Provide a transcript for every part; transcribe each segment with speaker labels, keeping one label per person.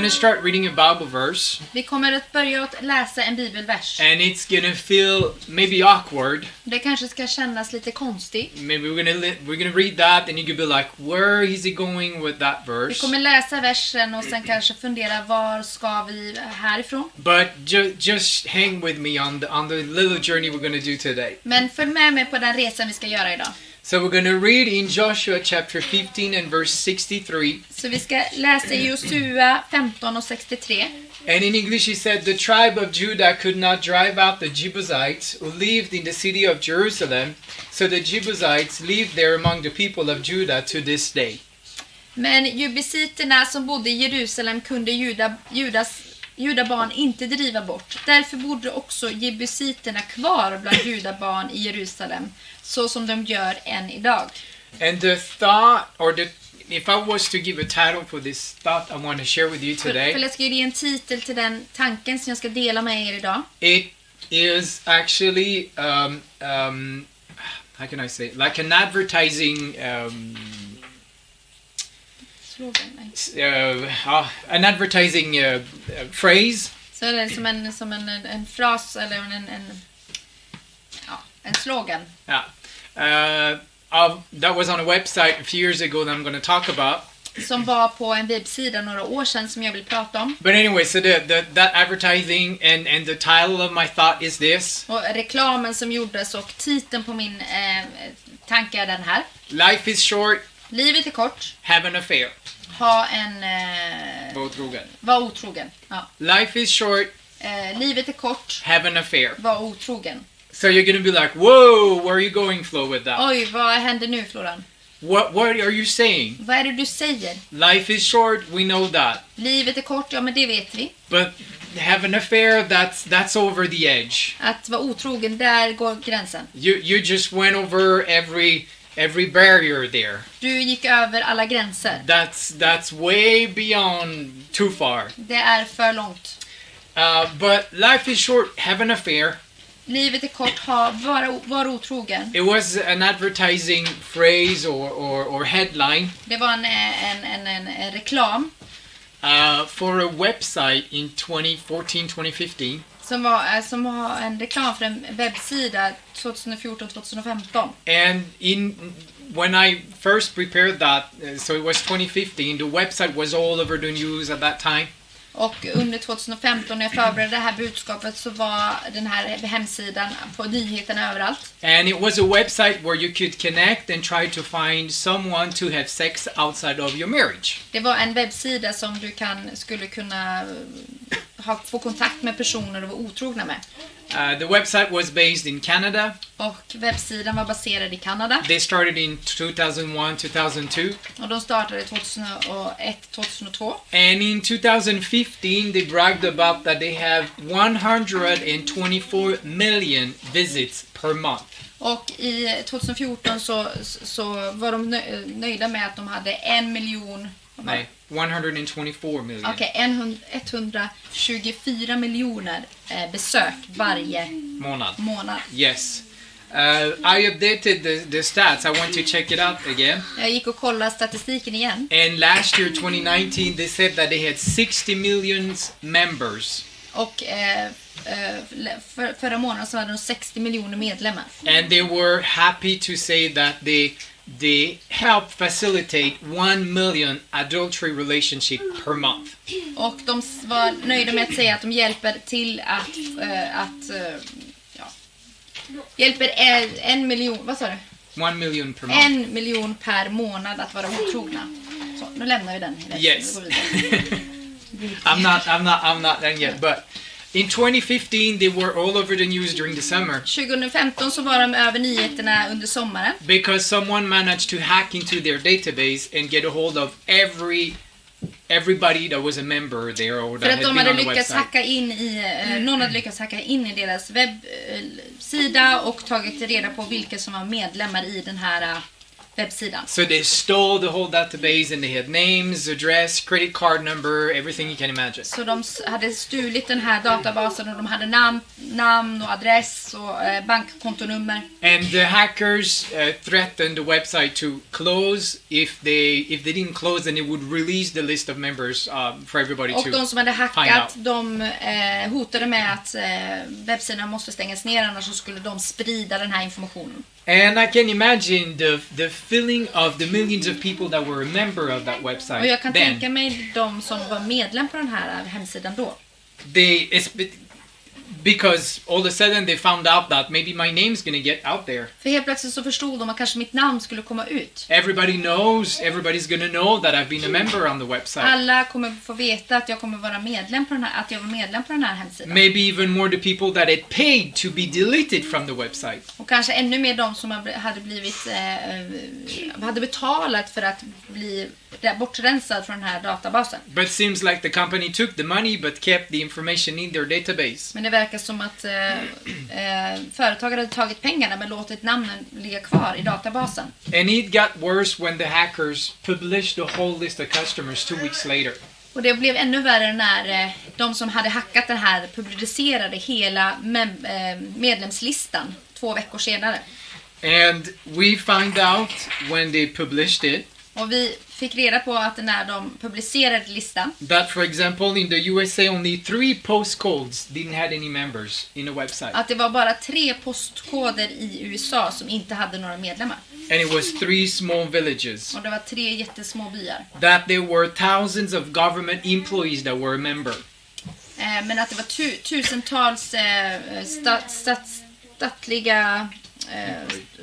Speaker 1: to start reading a Bible verse.
Speaker 2: Vi kommer att börja att läsa en bibelvers.
Speaker 1: And it's going to feel maybe awkward.
Speaker 2: Det kanske ska kännas lite konstigt.
Speaker 1: Maybe we're gonna read that and you could be like, where is he going with that
Speaker 2: Vi
Speaker 1: verse?
Speaker 2: kommer läsa versen och sen kanske fundera var ska vi härifrån.
Speaker 1: But just hang with me on the little journey we're going to do today.
Speaker 2: Men följ med mig på den resan vi ska göra idag.
Speaker 1: So we're going to read in Joshua chapter 15 and verse 63.
Speaker 2: Så vi ska läsa i Josua 15 och 63.
Speaker 1: And in English he said, the tribe of Judah could not drive out the Jebusites who lived in the city of Jerusalem, so the Jebusites lived there among the people of Judah to this day.
Speaker 2: Men jubusiterna som bodde i Jerusalem kunde judabarn inte driva bort. Därför bodde också jebusiterna kvar bland judabarn i Jerusalem, så som de gör än idag.
Speaker 1: And the thought, if I was to give a title for this thought I want to share with you today,
Speaker 2: För jag ska ge en titel till den tanken som jag ska dela med er idag.
Speaker 1: it is actually, how can I say, like an advertising, an advertising phrase.
Speaker 2: Så är det som en fras eller en slogan.
Speaker 1: Yeah. That was on a website a few years ago that I'm going to talk about.
Speaker 2: Som var på en webbsida några år sedan som jag vill prata om.
Speaker 1: But anyway, so that advertising and the title of my thought is this.
Speaker 2: Och reklamen som gjordes och titeln på min tanke är den här.
Speaker 1: Life is short.
Speaker 2: Livet är kort.
Speaker 1: Have an affair.
Speaker 2: Ha en... Var otrogen. Ja.
Speaker 1: Life is short.
Speaker 2: Livet är kort.
Speaker 1: Have an affair.
Speaker 2: Var otrogen.
Speaker 1: So you're going to be like, whoa, where are you going, Flo, with that?
Speaker 2: Oj, vad händer nu, Florent?
Speaker 1: What are you saying?
Speaker 2: Vad är det du säger?
Speaker 1: Life is short, we know that.
Speaker 2: Livet är kort, ja men det vet vi.
Speaker 1: But have an affair, that's over the edge.
Speaker 2: Att vara otrogen, där går gränsen.
Speaker 1: You just went over every barrier there.
Speaker 2: Du gick över alla gränser.
Speaker 1: That's way beyond too far.
Speaker 2: Det är för långt.
Speaker 1: But life is short, have an affair.
Speaker 2: Livet är kort, var otrogen.
Speaker 1: It was an advertising phrase or headline.
Speaker 2: Det var en reklam.
Speaker 1: For a website in 2014-2015.
Speaker 2: Som var en reklam för en webbsida 2014-2015.
Speaker 1: And when I first prepared that, so it was 2015, the website was all over the news at that time.
Speaker 2: Och under 2015 när jag förberedde det här budskapet så var den här hemsidan på nyheterna överallt.
Speaker 1: And it was a website where you could connect and try to find someone to have sex outside of your marriage.
Speaker 2: Det var en webbsida som du skulle kunna få kontakt med personer och vara otrogna med.
Speaker 1: The website was based in Canada.
Speaker 2: Och webbsidan var baserad i Kanada.
Speaker 1: They started in 2001-2002.
Speaker 2: Och de startade 2001-2002.
Speaker 1: And in 2015 they bragged about that they have 124 million visits per month.
Speaker 2: Och i 2014 så var de nöjda med att de hade 1 miljon.
Speaker 1: Nej, 124 million.
Speaker 2: Okej, 124 miljoner besök varje månad.
Speaker 1: Yes. I updated the stats. I want to check it out again.
Speaker 2: Jag gick och kollade statistiken igen.
Speaker 1: And last year, 2019, they said that they had 60 million members.
Speaker 2: Och förra månaden så hade de 60 miljoner medlemmar.
Speaker 1: And they were happy to say that they help facilitate 1 million adultery relationship per month.
Speaker 2: Och de var nöjda med att säga att de hjälper till hjälper 1 miljon, vad sa du?
Speaker 1: 1 million per month.
Speaker 2: 1 miljon per månad att vara otrogna. Så, nu lämnar vi den.
Speaker 1: Yes. I'm not done yet, but in 2015 they were all over the news during the summer.
Speaker 2: 2015 så var de över nyheterna under sommaren.
Speaker 1: Because someone managed to hack into their database and get a hold of everybody that was a member there or that had been on the website.
Speaker 2: Någon hade lyckats hacka in i deras webbsida och tagit reda på vilka som var medlemmar i den här webbsidan.
Speaker 1: So they stole the whole database and they had names, address, credit card number, everything you can imagine.
Speaker 2: Så de hade stulit den här databasen och de hade namn och adress och bankkontonummer.
Speaker 1: And the hackers threatened the website to close. If they didn't close, then it would release the list of members for everybody
Speaker 2: Och
Speaker 1: to
Speaker 2: de som hade
Speaker 1: find
Speaker 2: hackat,
Speaker 1: out.
Speaker 2: de hotade med att webbsidan måste stängas ner, annars så skulle de sprida den här informationen.
Speaker 1: And I can imagine the feeling of the millions of people that were a member of that website
Speaker 2: Och jag kan
Speaker 1: then.
Speaker 2: tänka mig de som var medlem på den här hemsidan då.
Speaker 1: Because all of a sudden they found out that maybe my name's gonna get out there.
Speaker 2: För helt plötsligt så förstod de att kanske mitt namn skulle komma ut.
Speaker 1: Everybody's gonna know that I've been a member on the website.
Speaker 2: Alla kommer få veta att jag kommer vara medlem på den här, att jag var medlem på den här hemsidan.
Speaker 1: Maybe even more the people that had paid to be deleted from the website.
Speaker 2: Och kanske ännu mer de som hade betalat för att bli bortrensad från den här databasen.
Speaker 1: But it seems like the company took the money but kept the information in their database.
Speaker 2: Men det verkar som att företag hade tagit pengarna men låtit namnen ligga kvar i databasen.
Speaker 1: And it got worse when the hackers published the whole list of customers 2 weeks later.
Speaker 2: Och det blev ännu värre när de som hade hackat den här publicerade hela medlemslistan 2 veckor senare.
Speaker 1: And we found out when they published it
Speaker 2: Och vi fick reda på att när de publicerade listan,
Speaker 1: that, for example, in the USA only 3 postcodes didn't have any members in the website.
Speaker 2: att det var bara 3 postkoder i USA som inte hade några medlemmar.
Speaker 1: And it was 3 small villages.
Speaker 2: Och det var 3 jättesmå byar.
Speaker 1: That there were thousands of government employees that were a member.
Speaker 2: Men att det var tusentals statliga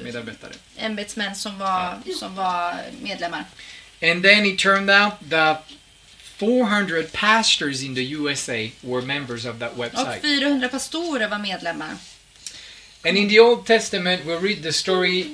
Speaker 1: Medarbetare.
Speaker 2: ämbetsmän som var medlemmar.
Speaker 1: And then it turned out that 400 pastors in the USA were members of that
Speaker 2: Och
Speaker 1: website.
Speaker 2: 400 pastorer var medlemmar.
Speaker 1: And in the Old Testament we read the story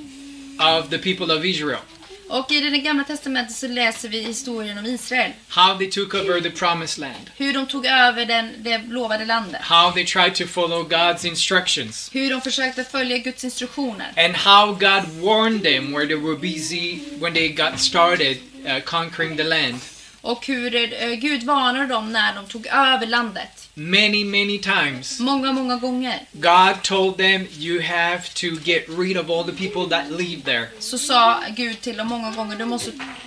Speaker 1: of the people of Israel.
Speaker 2: Och i det gamla testamentet så läser vi historien om Israel.
Speaker 1: How they took over the promised land.
Speaker 2: Hur de tog över det lovade landet.
Speaker 1: How they tried to follow God's instructions.
Speaker 2: Hur de försökte följa Guds instruktioner.
Speaker 1: And how God warned them where they were busy when they got started conquering the land.
Speaker 2: Och hur Gud varnade dem när de tog över landet.
Speaker 1: Many times.
Speaker 2: Många gånger.
Speaker 1: God told them, you have to get rid of all the people that live there.
Speaker 2: Så sa Gud till dem många gånger,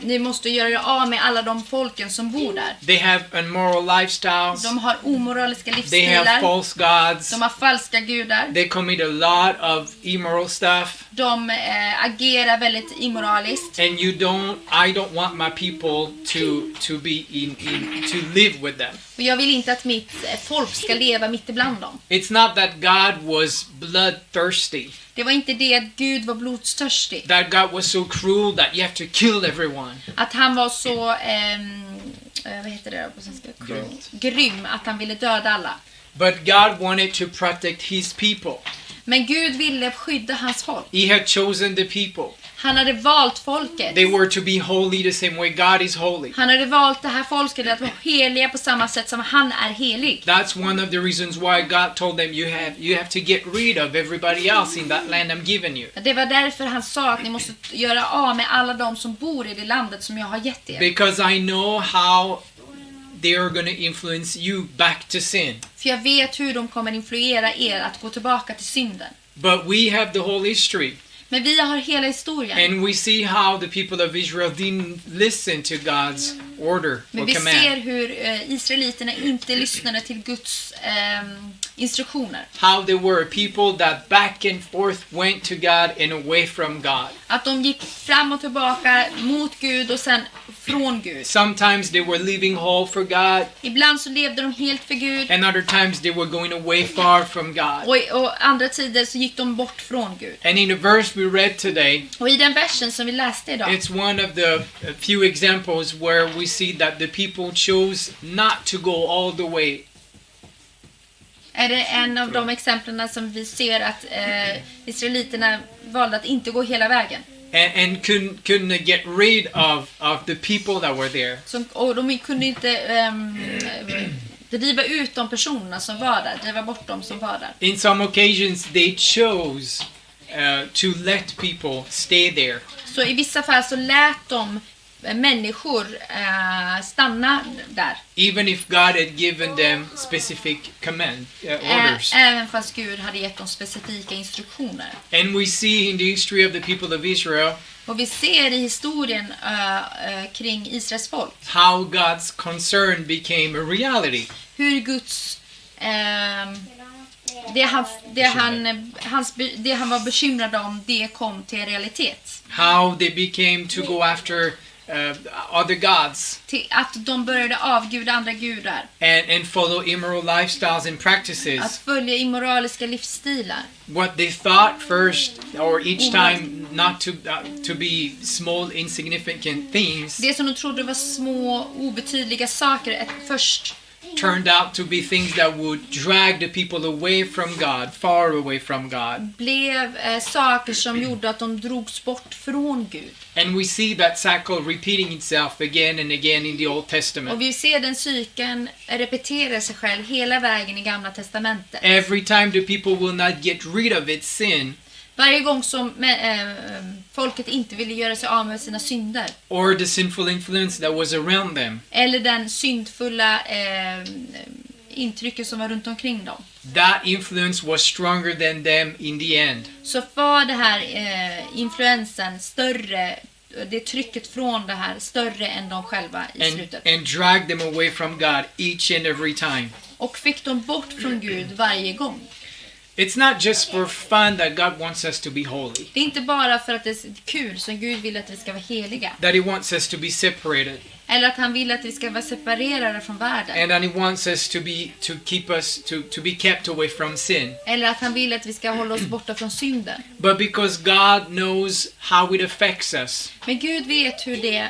Speaker 2: ni måste göra er av med alla de folken som bor där.
Speaker 1: They have immoral lifestyles.
Speaker 2: De har omoraliska
Speaker 1: They have
Speaker 2: livsstilar.
Speaker 1: false gods.
Speaker 2: De har falska gudar.
Speaker 1: They commit a lot of immoral stuff.
Speaker 2: De agerar väldigt immoraliskt.
Speaker 1: And I don't want my people to live with them.
Speaker 2: Och jag vill inte att mitt folk ska leva mitt ibland dem.
Speaker 1: It's not that God was bloodthirsty.
Speaker 2: Det var inte det att Gud var blodstörstig.
Speaker 1: That God was so cruel that you have to kill everyone.
Speaker 2: Att han var så vad heter det på svenska? Grym att han ville döda alla.
Speaker 1: But God wanted to protect his people.
Speaker 2: Men Gud ville skydda hans folk.
Speaker 1: He had chosen the people.
Speaker 2: Han hade valt folket.
Speaker 1: They were to be holy the same way God is holy.
Speaker 2: Han hade valt det här folket att vara heliga på samma sätt som han är helig.
Speaker 1: That's one of the reasons why God told them you have to get rid of everybody else in that land I'm giving you.
Speaker 2: Det var därför han sa att ni måste göra av med alla de som bor i det landet som jag har gett er.
Speaker 1: Because I know how they are going to influence you back to sin.
Speaker 2: För jag vet hur de kommer influera er att gå tillbaka till synden.
Speaker 1: But we have the whole history.
Speaker 2: Men vi har hela historien.
Speaker 1: And we see how the people of Israel didn't listen to God's order
Speaker 2: Men
Speaker 1: or
Speaker 2: vi
Speaker 1: command.
Speaker 2: ser hur israeliterna inte lyssnade till Guds instruktioner.
Speaker 1: How they were a people that back and forth went to God and away from God.
Speaker 2: Att de gick fram och tillbaka mot Gud och sen från Gud.
Speaker 1: Sometimes they were living whole for God,
Speaker 2: Ibland så levde de helt för Gud.
Speaker 1: and other times they were going away far from God.
Speaker 2: Och andra tider så gick de bort från Gud.
Speaker 1: And in the verse we read today,
Speaker 2: Och i den versen som vi läste idag,
Speaker 1: it's one of the few examples where we see that the people chose not to go all the way.
Speaker 2: är det en av de exemplen som vi ser att israeliterna valde att inte gå hela vägen.
Speaker 1: And couldn't get rid of the people that were there.
Speaker 2: Och de kunde inte driva ut de personerna som var där, driva bort dem som var där.
Speaker 1: In some occasions they chose to let people stay there.
Speaker 2: Så i vissa fall så lät de människor stanna där.
Speaker 1: Even if God had given them specific orders.
Speaker 2: Även fast Gud hade gett dem specifika instruktioner.
Speaker 1: And we see in the history of the people of Israel
Speaker 2: Och vi ser i historien kring Israels folk
Speaker 1: how God's concern became a reality.
Speaker 2: hur Guds det han var bekymrad om, det kom till realitet.
Speaker 1: How they became to go after other gods
Speaker 2: Till att de började avguda andra gudar.
Speaker 1: and follow immoral lifestyles and
Speaker 2: Att
Speaker 1: practices.
Speaker 2: följa immoraliska livsstilar.
Speaker 1: What they thought first or each time not to be small insignificant things
Speaker 2: Det som de trodde var små obetydliga saker först
Speaker 1: turned out to be things that would drag the people away from God, far away from God.
Speaker 2: blev saker som gjorde att de drogs bort från Gud.
Speaker 1: And we see that cycle repeating itself again and again in the Old
Speaker 2: Och
Speaker 1: Testament.
Speaker 2: vi ser den cykeln repetera sig själv hela vägen i Gamla testamentet.
Speaker 1: Every time the people will not get rid of its sin,
Speaker 2: Varje gång som folket inte ville göra sig av med sina synder.
Speaker 1: or the sinful influence that was around them,
Speaker 2: Eller den syndfulla intrycket som var runt omkring dem.
Speaker 1: that influence was stronger than them in the end.
Speaker 2: Så var det här influensen större, det trycket från det här större än de själva i slutet.
Speaker 1: And drag them away from God each and every time.
Speaker 2: Och fick de bort från Gud varje gång.
Speaker 1: It's not just for fun that God wants us to be holy,
Speaker 2: Det är inte bara för att det är kul som Gud vill att vi ska vara heliga.
Speaker 1: that He wants us to be separated,
Speaker 2: Eller att han vill att vi ska vara separerade från världen.
Speaker 1: and that He wants us to keep us to be kept away from sin.
Speaker 2: Eller att han vill att vi ska hålla oss borta från synden.
Speaker 1: But because God knows how it affects us,
Speaker 2: Men Gud vet hur det,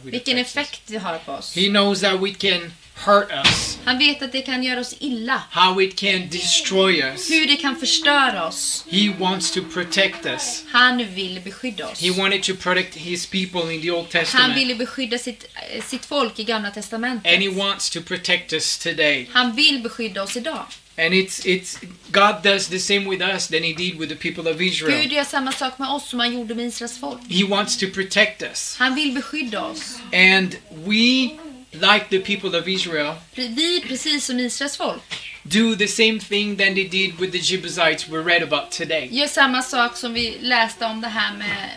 Speaker 2: vilken effekt det har på oss.
Speaker 1: He knows that we can hurt us,
Speaker 2: Han vet att det kan göra oss illa.
Speaker 1: how it can destroy us.
Speaker 2: Hur det kan förstöra oss.
Speaker 1: He wants to protect us.
Speaker 2: Han vill beskydda oss.
Speaker 1: He wanted to protect His people in the Old
Speaker 2: Han
Speaker 1: Testament,
Speaker 2: ville beskydda sitt folk i Gamla
Speaker 1: and He
Speaker 2: testamentet.
Speaker 1: wants to protect us today.
Speaker 2: Han vill beskydda oss idag.
Speaker 1: And it's God does the same with us than He did with the people of Israel.
Speaker 2: Gud gör samma sak med oss som han gjorde med Israels folk.
Speaker 1: He wants to protect us.
Speaker 2: Han vill beskydda oss.
Speaker 1: And we, like the people of Israel,
Speaker 2: Vi, precis som Israels folk,
Speaker 1: do the same thing than they did with the Jebusites we read about today.
Speaker 2: gör samma sak som vi läste om det här med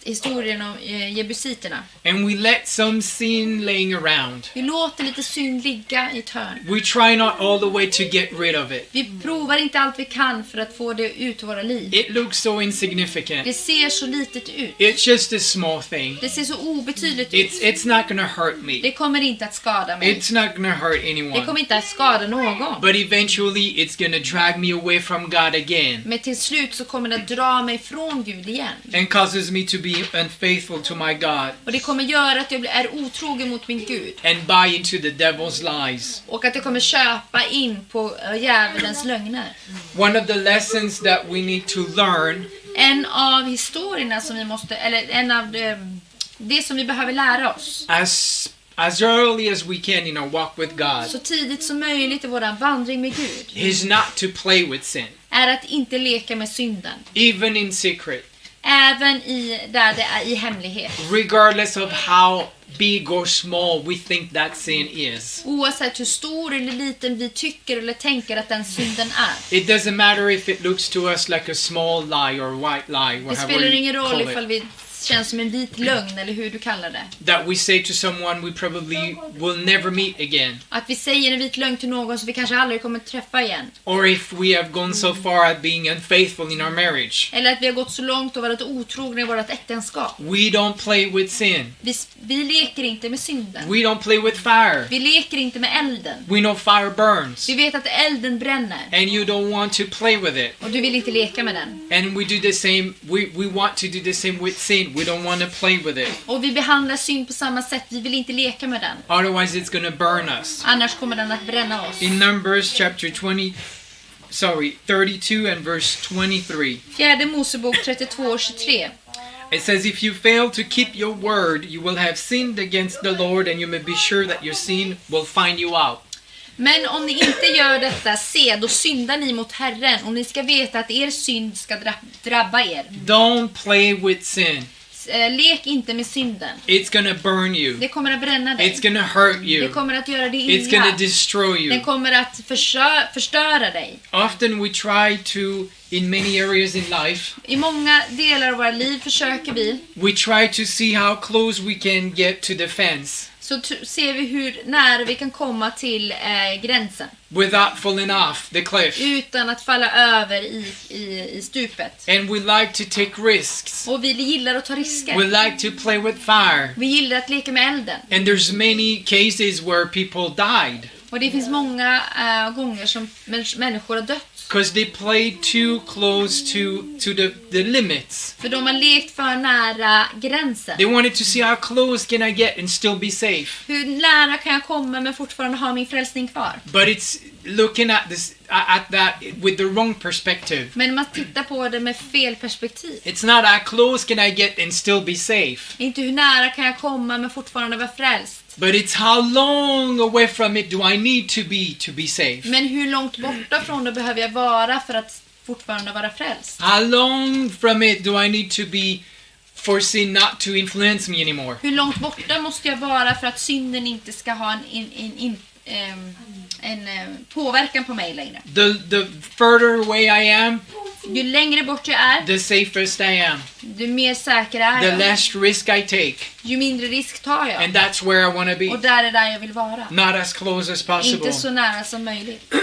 Speaker 2: historien om jebusiterna.
Speaker 1: And we let some sin laying around.
Speaker 2: Vi låter lite synd ligga i ett hörn.
Speaker 1: We try not all the way to get rid of it.
Speaker 2: Vi provar inte allt vi kan för att få det ut ur våra liv.
Speaker 1: It looks so insignificant.
Speaker 2: Det ser så litet ut.
Speaker 1: It's just a small thing.
Speaker 2: Det ser så obetydligt ut.
Speaker 1: It's not gonna hurt me.
Speaker 2: Det kommer inte att skada mig.
Speaker 1: It's not gonna hurt
Speaker 2: Det
Speaker 1: anyone.
Speaker 2: kommer inte att skada någon.
Speaker 1: But eventually it's gonna drag me away from God again,
Speaker 2: Men till slut så kommer det att dra mig från Gud igen.
Speaker 1: and causes me to be unfaithful to my God
Speaker 2: Och det kommer göra att jag är otrogen mot min Gud.
Speaker 1: and buy into the devil's lies.
Speaker 2: Och att jag kommer köpa in på djävulens lögner.
Speaker 1: One of the lessons that we need to learn
Speaker 2: En av historierna som vi måste, eller en av det som vi behöver lära oss
Speaker 1: as early as we can in our walk with God
Speaker 2: så tidigt som möjligt i vår vandring med Gud
Speaker 1: is not to play with sin,
Speaker 2: är att inte leka med synden.
Speaker 1: even in secret,
Speaker 2: Även där det är i hemlighet.
Speaker 1: regardless of how big or small we think that sin is.
Speaker 2: Oavsett hur stor eller liten vi tycker eller tänker att den synden är.
Speaker 1: It doesn't matter if it looks to us like a small lie or white lie,
Speaker 2: Det
Speaker 1: whatever
Speaker 2: spelar ingen
Speaker 1: you
Speaker 2: roll
Speaker 1: call
Speaker 2: ifall
Speaker 1: it,
Speaker 2: vi känns som en vit lögn eller hur du kallar det.
Speaker 1: that we say to someone we probably will never meet again.
Speaker 2: Att vi säger en vit lögn till någon som vi kanske aldrig kommer träffa igen.
Speaker 1: Or if we have gone so far at being unfaithful in our marriage.
Speaker 2: Eller att vi har gått så långt och varit otrogna i vårt äktenskap.
Speaker 1: We don't play with sin.
Speaker 2: Vi leker inte med synden.
Speaker 1: We don't play with fire.
Speaker 2: Vi leker inte med elden.
Speaker 1: We know fire burns.
Speaker 2: Vi vet att elden bränner.
Speaker 1: And you don't want to play with it.
Speaker 2: Och du vill inte leka med den.
Speaker 1: And we do the same, we want to do the same with sin. We don't want to play with it.
Speaker 2: Och vi behandlar synd på samma sätt. Vi vill inte leka med den.
Speaker 1: Otherwise it's going to burn us.
Speaker 2: Annars kommer den att bränna oss.
Speaker 1: In Numbers chapter 32 and verse 23.
Speaker 2: Fjärde Mosebok 32:23.
Speaker 1: It says, if you fail to keep your word, you will have sinned against the Lord, and you may be sure that your sin will find you out.
Speaker 2: Men om ni inte gör detta, se, då syndar ni mot Herren, och ni ska veta att er synd ska drabba er.
Speaker 1: Don't play with sin.
Speaker 2: Lek inte med synden.
Speaker 1: It's gonna burn you.
Speaker 2: Det kommer att bränna dig.
Speaker 1: It's gonna hurt
Speaker 2: Det
Speaker 1: you.
Speaker 2: kommer att göra dig
Speaker 1: It's gonna
Speaker 2: illa.
Speaker 1: destroy
Speaker 2: Den
Speaker 1: you.
Speaker 2: kommer att förstöra dig.
Speaker 1: Often we try to, in many areas in life,
Speaker 2: I många delar av våra liv försöker vi,
Speaker 1: we try to see how close we can get to the fence
Speaker 2: så ser vi hur nära vi kan komma till gränsen.
Speaker 1: without falling off the cliff.
Speaker 2: Utan att falla över i stupet.
Speaker 1: And we like to take risks.
Speaker 2: Och vi gillar att ta risker.
Speaker 1: We like to play with fire.
Speaker 2: Vi gillar att leka med elden.
Speaker 1: And there's many cases where people died
Speaker 2: Och det finns många gånger som människor har dött.
Speaker 1: because they played too close to the limits.
Speaker 2: För de har lekt för nära gränsen.
Speaker 1: They wanted to see how close can I get and still be safe.
Speaker 2: Hur nära kan jag komma men fortfarande ha min frälsning kvar?
Speaker 1: But it's looking at that with the wrong perspective.
Speaker 2: Men man tittar på det med fel perspektiv.
Speaker 1: It's not how close can I get and still be safe.
Speaker 2: Inte hur nära kan jag komma men fortfarande vara frälst.
Speaker 1: But it's how long away from it do I need to be safe.
Speaker 2: Men hur långt borta från det behöver jag vara för att fortfarande vara frälst?
Speaker 1: How long from it do I need to be for sin not to influence me anymore.
Speaker 2: Hur långt borta måste jag vara för att synden inte ska ha en påverkan på mig längre?
Speaker 1: The further away I am,
Speaker 2: Ju längre bort jag är,
Speaker 1: the safest I am.
Speaker 2: ju mer säker är
Speaker 1: The
Speaker 2: jag.
Speaker 1: less risk I take.
Speaker 2: Ju mindre risk tar jag.
Speaker 1: And that's where I want to be.
Speaker 2: Och där är där jag vill vara.
Speaker 1: Not as close as possible.
Speaker 2: Inte så nära som möjligt.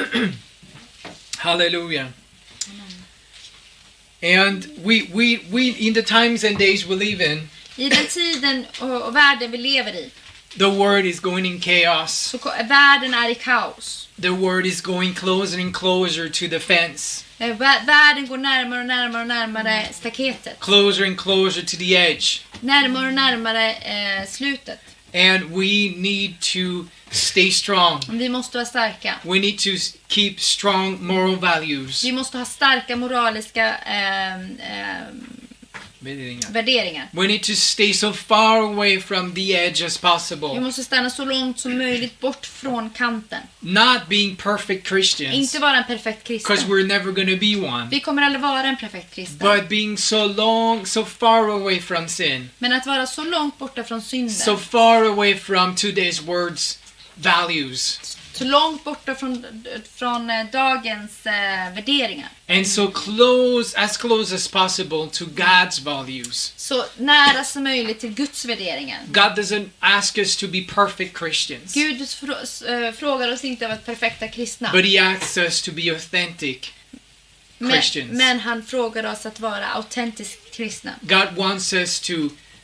Speaker 1: Hallelujah. And we in the times and days we live in,
Speaker 2: I den tiden och världen vi lever i,
Speaker 1: the world is going in chaos.
Speaker 2: så världen är i kaos.
Speaker 1: The world is going closer and closer to the fence.
Speaker 2: Världen går närmare och närmare och närmare staketet.
Speaker 1: Closer and closer to the edge.
Speaker 2: Närmare och närmare slutet.
Speaker 1: And we need to stay strong.
Speaker 2: Vi måste vara starka.
Speaker 1: We need to keep strong moral values.
Speaker 2: Vi måste ha starka moraliska värderingar.
Speaker 1: We need to stay so far away from the edge as
Speaker 2: Vi
Speaker 1: possible.
Speaker 2: måste stanna så långt som möjligt bort från kanten.
Speaker 1: Not being perfect Christians,
Speaker 2: Inte vara en perfekt
Speaker 1: because
Speaker 2: kristen.
Speaker 1: we're never going to be one.
Speaker 2: Vi kommer aldrig vara en perfekt kristen.
Speaker 1: But being so far away from sin,
Speaker 2: Men att vara så långt borta från synden.
Speaker 1: so far away from today's words values,
Speaker 2: Så långt borta från dagens värderingar.
Speaker 1: and so close as possible to God's values.
Speaker 2: Så nära som möjligt till Guds värderingar.
Speaker 1: God doesn't ask us to be perfect Christians,
Speaker 2: Gud frågar oss inte att vara perfekta kristna.
Speaker 1: but he asks us to be authentic Christians.
Speaker 2: Men han frågar oss att vara autentiskt kristna.
Speaker 1: God wants us to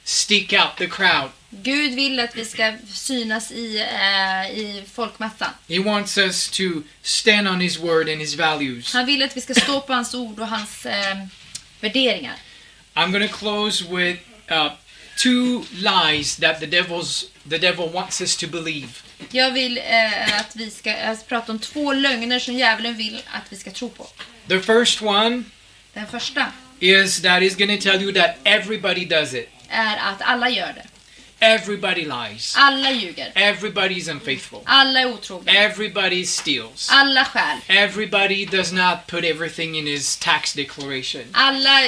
Speaker 1: stick out the crowd.
Speaker 2: Gud vill att vi ska synas i folkmassan.
Speaker 1: He wants us to stand on his word and his values.
Speaker 2: Han vill att vi ska stå på hans ord och hans värderingar.
Speaker 1: I'm going to close with two lies that the devil wants us to believe.
Speaker 2: Jag vill att vi ska prata om 2 lögner som djävulen vill att vi ska tro på.
Speaker 1: The first one
Speaker 2: Den första
Speaker 1: is that he's going to tell you that everybody does it.
Speaker 2: är att alla gör det.
Speaker 1: Everybody lies.
Speaker 2: Alla ljuger.
Speaker 1: Everybody's unfaithful.
Speaker 2: Alla är otrogna.
Speaker 1: Everybody steals.
Speaker 2: Alla stjäl.
Speaker 1: Everybody does not put everything in his tax declaration.
Speaker 2: Alla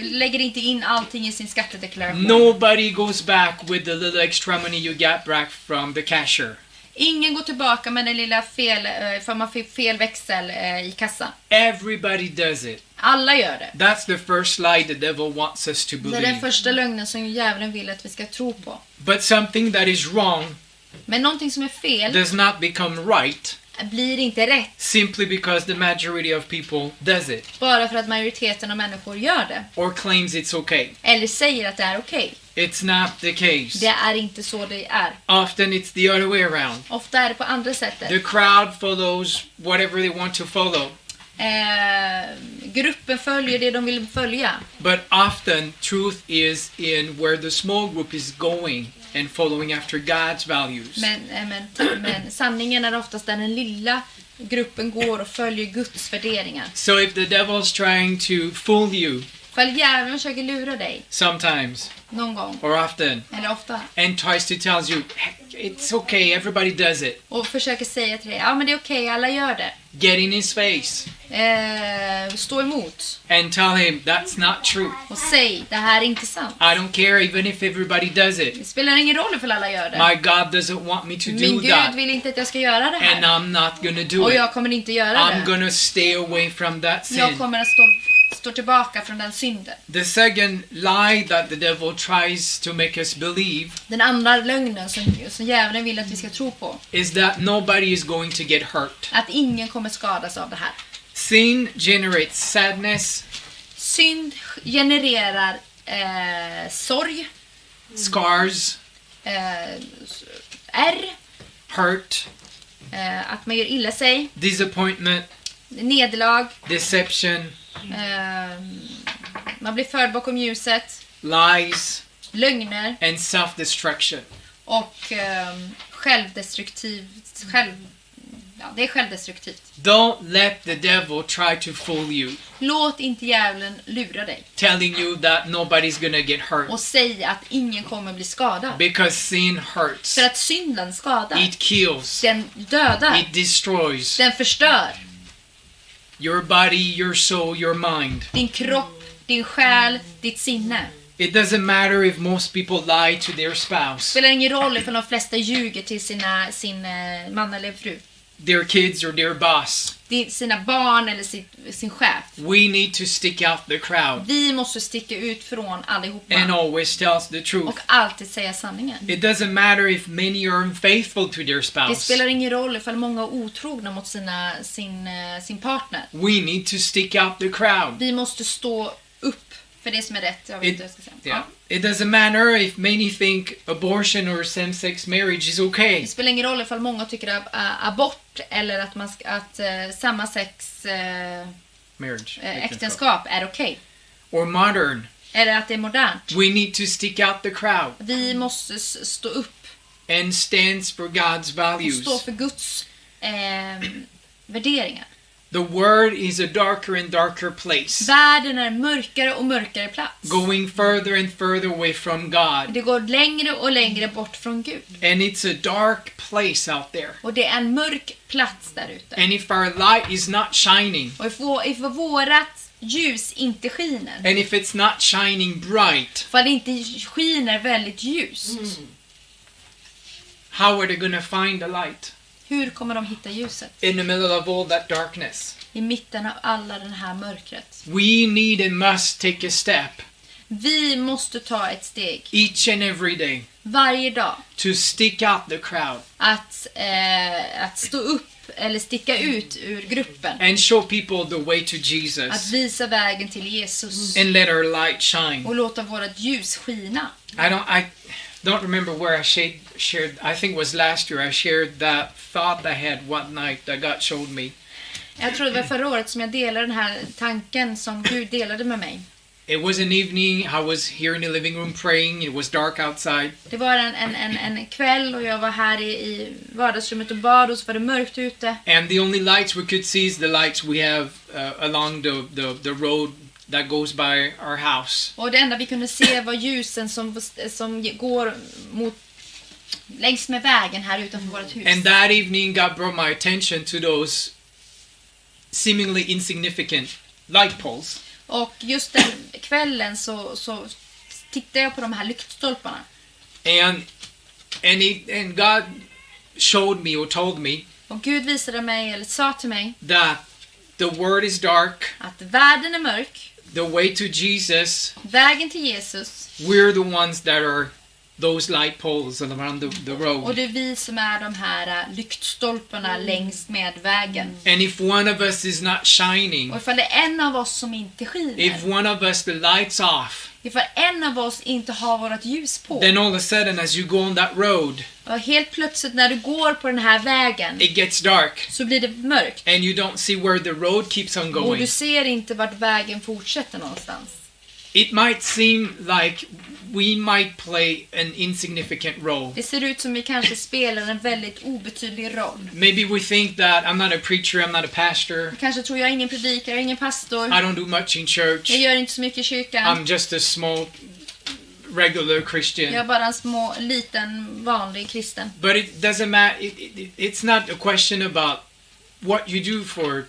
Speaker 2: lägger inte in allting i sin skattedeklaration.
Speaker 1: Nobody goes back with the little extra money you got back from the cashier.
Speaker 2: Ingen går tillbaka med den lilla för man fick fel växel i kassan.
Speaker 1: Everybody does it.
Speaker 2: Alla gör det.
Speaker 1: That's the first lie the devil wants us to
Speaker 2: Det är
Speaker 1: believe.
Speaker 2: den första lögnen som djävulen vill att vi ska tro på.
Speaker 1: But something that is wrong
Speaker 2: Men någonting som är fel
Speaker 1: does not become right
Speaker 2: blir inte rätt
Speaker 1: simply because the majority of people does it
Speaker 2: bara för att majoriteten av människor gör det.
Speaker 1: or claims it's okay.
Speaker 2: Eller säger att det är okej.
Speaker 1: It's not the case.
Speaker 2: Det är inte så det är.
Speaker 1: Often it's the other way around.
Speaker 2: Ofta är det på andra sättet.
Speaker 1: The crowd follows whatever they want to follow.
Speaker 2: Gruppen följer det de vill följa.
Speaker 1: But often truth is in where the small group is going and following after God's values.
Speaker 2: Men sanningen är oftast där den lilla gruppen går och följer Guds värderingar.
Speaker 1: So if the devil's trying to fool you,
Speaker 2: Ifall djävulen försöker lura dig
Speaker 1: sometimes
Speaker 2: någon gång
Speaker 1: or often
Speaker 2: eller ofta
Speaker 1: and tries to tell you, it's okay, everybody does it.
Speaker 2: och försöker säga till dig, ja men det är okej, alla gör det.
Speaker 1: Get in his face
Speaker 2: Stå emot
Speaker 1: and tell him that's not true.
Speaker 2: och säg, det här är inte sant.
Speaker 1: I don't care even if everybody does it.
Speaker 2: Det spelar ingen roll ifall alla gör det.
Speaker 1: My God doesn't want me to
Speaker 2: Min
Speaker 1: do
Speaker 2: Gud
Speaker 1: that,
Speaker 2: vill inte att jag ska göra det
Speaker 1: and
Speaker 2: här.
Speaker 1: I'm not gonna do
Speaker 2: Och
Speaker 1: it.
Speaker 2: jag kommer inte göra
Speaker 1: I'm
Speaker 2: det.
Speaker 1: gonna stay away from that
Speaker 2: Jag
Speaker 1: sin.
Speaker 2: kommer att stå tillbaka från den synden.
Speaker 1: The second lie that the devil tries to make us believe
Speaker 2: Den andra lögnen som djävulen vill att vi ska tro på.
Speaker 1: is that nobody is going to get hurt.
Speaker 2: Att ingen kommer skadas av det här.
Speaker 1: Sin generates sadness,
Speaker 2: Synd genererar sorg,
Speaker 1: scars,
Speaker 2: ärr,
Speaker 1: hurt,
Speaker 2: att man gör illa sig,
Speaker 1: disappointment,
Speaker 2: nederlag,
Speaker 1: deception,
Speaker 2: man blir förd bakom ljuset,
Speaker 1: lies,
Speaker 2: lögner
Speaker 1: and self-destruction.
Speaker 2: och det är självdestruktivt.
Speaker 1: Don't let the devil try to fool you,
Speaker 2: Låt inte djävulen lura dig
Speaker 1: telling you that nobody's gonna get hurt.
Speaker 2: och säga att ingen kommer bli skadad.
Speaker 1: Because sin hurts,
Speaker 2: För att synden skadar.
Speaker 1: it kills,
Speaker 2: Den dödar.
Speaker 1: it destroys
Speaker 2: Den förstör.
Speaker 1: your body, your soul, your mind.
Speaker 2: Din kropp, din själ, ditt sinne.
Speaker 1: It doesn't matter if most people lie to their
Speaker 2: Det
Speaker 1: spouse,
Speaker 2: spelar ingen roll ifall de flesta ljuger till sin man eller fru.
Speaker 1: their kids, or their boss.
Speaker 2: Sina barn eller sin chef.
Speaker 1: We need to stick out the crowd
Speaker 2: Vi måste sticka ut från
Speaker 1: and
Speaker 2: allihopa.
Speaker 1: always tell the truth.
Speaker 2: Och alltid säga sanningen.
Speaker 1: It doesn't matter if many are unfaithful to their
Speaker 2: Det
Speaker 1: spouse.
Speaker 2: spelar ingen roll ifall många är otrogna mot sin partner.
Speaker 1: We need to stick out the crowd.
Speaker 2: Vi måste stå upp för det som är rätt. Jag vet inte vad jag ska säga.
Speaker 1: Yeah.
Speaker 2: Ja.
Speaker 1: It doesn't matter if many think abortion or same-sex marriage is okay.
Speaker 2: Det spelar ingen roll ifall många tycker att abort eller att samma sex
Speaker 1: Marriage.
Speaker 2: äktenskap är okej.
Speaker 1: Or modern.
Speaker 2: Eller att det är modernt.
Speaker 1: We need to stick out the crowd
Speaker 2: Vi måste stå upp
Speaker 1: and stands for God's
Speaker 2: och
Speaker 1: values.
Speaker 2: stå för Guds värderingar.
Speaker 1: The world is a darker and darker place,
Speaker 2: Världen är en mörkare och mörkare plats.
Speaker 1: going further and further away from God.
Speaker 2: Det går längre och längre bort från Gud.
Speaker 1: And it's a dark place out there.
Speaker 2: Och det är en mörk plats där ute.
Speaker 1: And if our light is not shining,
Speaker 2: Och if vårat ljus inte skiner,
Speaker 1: and if it's not shining bright,
Speaker 2: för det inte skiner väldigt ljust,
Speaker 1: how are they going to find the light
Speaker 2: hur kommer de hitta ljuset?
Speaker 1: in the middle of all that darkness?
Speaker 2: I mitten av alla den här mörkret.
Speaker 1: We need and must take a step
Speaker 2: Vi måste ta ett steg
Speaker 1: each and every day
Speaker 2: varje dag
Speaker 1: to stick out the crowd
Speaker 2: att stå upp eller sticka ut ur gruppen.
Speaker 1: and show people the way to
Speaker 2: Att
Speaker 1: Jesus
Speaker 2: visa vägen till Jesus
Speaker 1: and let our light shine.
Speaker 2: och låta vårt ljus skina.
Speaker 1: I don't remember where I shared, I think it was last year I shared that thought I had one night that God showed me.
Speaker 2: Jag tror det var förra året som jag delade den här tanken som Gud delade med mig.
Speaker 1: It was an evening, I was here in the living room praying, it was dark outside.
Speaker 2: Det var en kväll och jag var här i vardagsrummet och bad och så var det mörkt ute.
Speaker 1: And the only lights we could see is the lights we have along the road that goes by our house.
Speaker 2: Och det enda vi kunde se var ljusen som går längs med vägen här utanför vårt hus.
Speaker 1: And that evening God brought my attention to those seemingly insignificant light poles.
Speaker 2: Och just den kvällen så tittade jag på de här lyktstolparna.
Speaker 1: And God showed me or told me
Speaker 2: Och Gud visade mig, eller sa till mig,
Speaker 1: that the word is dark,
Speaker 2: att världen är mörk,
Speaker 1: the way to Jesus,
Speaker 2: vägen till Jesus,
Speaker 1: we're the ones that are those light poles around the road.
Speaker 2: och det är vi som är de här lyktstolparna längs med vägen.
Speaker 1: And if one of us is not shining,
Speaker 2: Och ifall det är en av oss som inte
Speaker 1: if
Speaker 2: skiner,
Speaker 1: one of us the lights off,
Speaker 2: ifall en av oss inte har vårt ljus på,
Speaker 1: then all of a sudden as you go on that road,
Speaker 2: och helt plötsligt när du går på den här vägen
Speaker 1: it gets dark
Speaker 2: så blir det mörkt.
Speaker 1: and you don't see where the road keeps on
Speaker 2: Och
Speaker 1: going.
Speaker 2: du ser inte vart vägen fortsätter någonstans.
Speaker 1: it might seem like we might play an insignificant role.
Speaker 2: Det ser ut som vi kanske spelar en väldigt obetydlig roll.
Speaker 1: Maybe we think that I'm not a preacher, I'm not a pastor.
Speaker 2: Kanske tror jag är ingen predikare, jag är ingen pastor.
Speaker 1: I don't do much in church.
Speaker 2: Jag gör inte så mycket i kyrkan.
Speaker 1: I'm just a small, regular Christian.
Speaker 2: Jag är bara en liten, vanlig kristen.
Speaker 1: But it doesn't matter. It's not a question about what you do for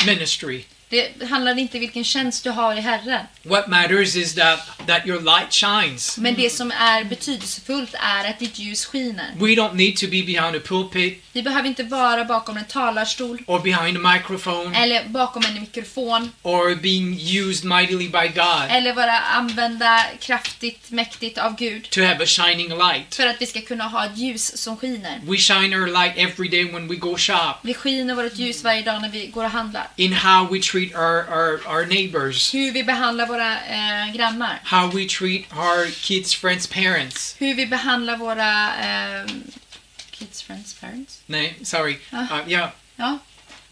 Speaker 1: ministry.
Speaker 2: Det handlar inte om vilken tjänst du har i Herren.
Speaker 1: What matters is that your light shines.
Speaker 2: Men det som är betydelsefullt är att ditt ljus skiner.
Speaker 1: We don't need to be behind a pulpit
Speaker 2: Vi behöver inte vara bakom en talarstol.
Speaker 1: or behind a microphone
Speaker 2: Eller bakom en mikrofon.
Speaker 1: or being used mightily by God
Speaker 2: Eller vara använda kraftigt, mäktigt av Gud.
Speaker 1: to have a shining light.
Speaker 2: För att vi ska kunna ha ett ljus som skiner.
Speaker 1: We shine our light every day when we go shop.
Speaker 2: Vi skiner vårt ljus varje dag när vi går och handlar.
Speaker 1: In how we treat our neighbors.
Speaker 2: Hur vi behandlar våra grannar.
Speaker 1: How we treat our kids' friends' parents.
Speaker 2: Hur vi behandlar våra kids, friends, parents.
Speaker 1: Nej, sorry. Yeah.
Speaker 2: Ja.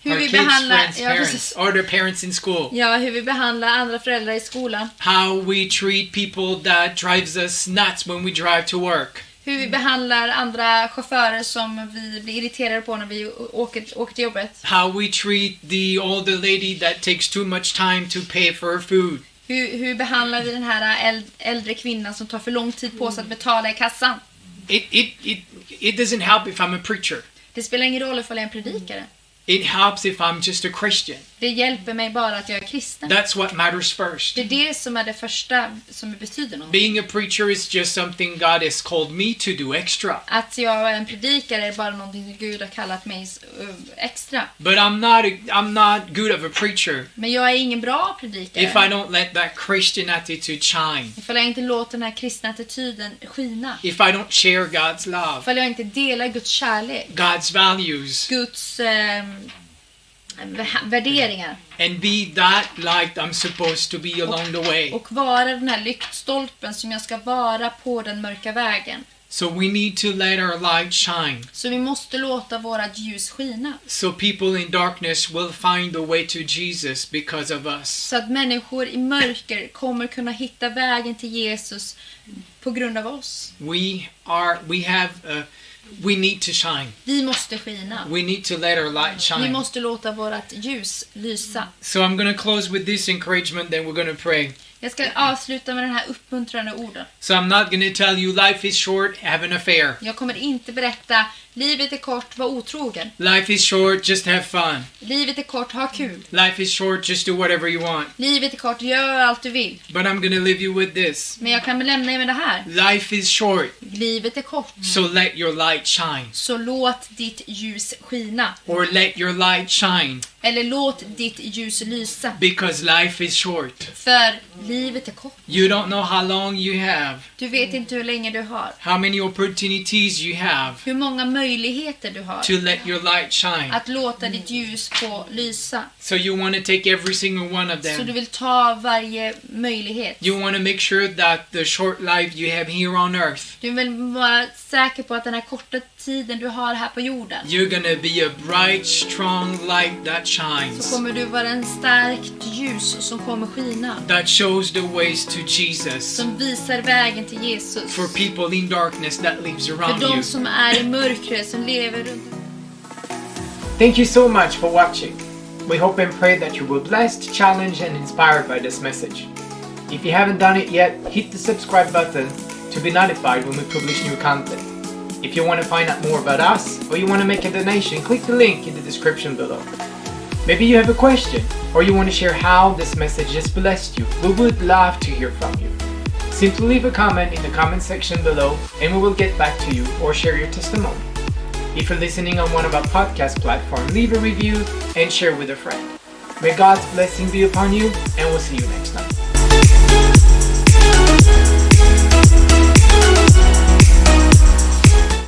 Speaker 2: Hur
Speaker 1: Our
Speaker 2: vi
Speaker 1: kids'
Speaker 2: behandlar
Speaker 1: friends' parents. Or their parents in school.
Speaker 2: Ja, hur vi behandlar andra föräldrar i skolan.
Speaker 1: How we treat people that drives us nuts when we drive to work.
Speaker 2: Hur vi behandlar andra chaufförer som vi blir irriterade på när vi åker till jobbet.
Speaker 1: How we treat the older lady that takes too much time to pay for her food.
Speaker 2: Hur behandlar vi den här äldre kvinnan som tar för lång tid på sig att betala i kassan?
Speaker 1: It doesn't help if I'm a preacher.
Speaker 2: Det spelar ingen roll ifall jag är en predikare.
Speaker 1: It helps if I'm just a Christian.
Speaker 2: Det hjälper mig bara att jag är kristen.
Speaker 1: That's what matters first.
Speaker 2: Det är det som är det första som betyder något.
Speaker 1: Being a preacher is just something God has called me to do extra.
Speaker 2: Att jag är en predikare är bara någonting som Gud har kallat mig extra.
Speaker 1: But I'm not good of a preacher
Speaker 2: Men jag är ingen bra predikare.
Speaker 1: if I don't let that Christian attitude shine.
Speaker 2: Ifall jag inte låter den här kristna attityden skina.
Speaker 1: If I don't share God's love,
Speaker 2: Ifall jag inte delar Guds kärlek.
Speaker 1: God's values,
Speaker 2: Guds värderingar.
Speaker 1: and be that light I'm supposed to be along the way.
Speaker 2: Och vara den här lyktstolpen som jag ska vara på den mörka vägen.
Speaker 1: So we need to let our light shine.
Speaker 2: Så vi måste låta vårat ljus skina.
Speaker 1: So people in darkness will find the way to Jesus because of us.
Speaker 2: Så att människor i mörker kommer kunna hitta vägen till Jesus på grund av oss.
Speaker 1: We need to shine.
Speaker 2: Vi måste skina.
Speaker 1: We need to let our light
Speaker 2: Vi
Speaker 1: shine.
Speaker 2: måste låta vårat ljus lysa.
Speaker 1: So I'm going to close with this encouragement, then we're going to pray.
Speaker 2: Jag ska avsluta med den här uppmuntrande orden.
Speaker 1: So I'm not going to tell you life is short, have an affair.
Speaker 2: Jag kommer inte berätta livet är kort, var otrogen.
Speaker 1: Life is short, just have fun.
Speaker 2: Livet är kort, ha kul.
Speaker 1: Life is short, just do whatever you want.
Speaker 2: Livet är kort, gör allt du vill.
Speaker 1: But I'm going to leave you with this.
Speaker 2: Men jag kan lämna er med det här.
Speaker 1: Life is short,
Speaker 2: Livet är kort.
Speaker 1: so let your light shine.
Speaker 2: Så låt ditt ljus skina.
Speaker 1: Or let your light shine,
Speaker 2: Eller låt ditt ljus lysa.
Speaker 1: because life is short.
Speaker 2: För livet är kort.
Speaker 1: You don't know how long you have,
Speaker 2: Du vet inte hur länge du har.
Speaker 1: how many opportunities you have
Speaker 2: Hur många möjligheter du har.
Speaker 1: to let your light shine.
Speaker 2: Att låta ditt ljus få lysa.
Speaker 1: So you want to take every single one of
Speaker 2: Så du
Speaker 1: them.
Speaker 2: vill ta varje möjlighet.
Speaker 1: You want to make sure that the short life you have here on earth,
Speaker 2: Du vill vara säker på att den här korta tiden du har här på jorden.
Speaker 1: you're going to be a bright, strong light that
Speaker 2: Så
Speaker 1: shines,
Speaker 2: kommer du vara en starkt ljus som kommer skina.
Speaker 1: that shows the ways to Jesus
Speaker 2: Som visar vägen till Jesus.
Speaker 1: for people in darkness that lives
Speaker 2: För
Speaker 1: around you.
Speaker 2: de som är i mörkret, som lever runt.
Speaker 1: Thank you so much for watching. We hope and pray that you were blessed, challenged, and inspired by this message. If you haven't done it yet, hit the subscribe button to be notified when we publish new content. If you want to find out more about us or you want to make a donation, click the link in the description below. Maybe you have a question or you want to share how this message has blessed you. We would love to hear from you. Simply leave a comment in the comment section below and we will get back to you or share your testimony. If you're listening on one of our podcast platforms, leave a review and share with a friend. May God's blessing be upon you, and we'll see you next time.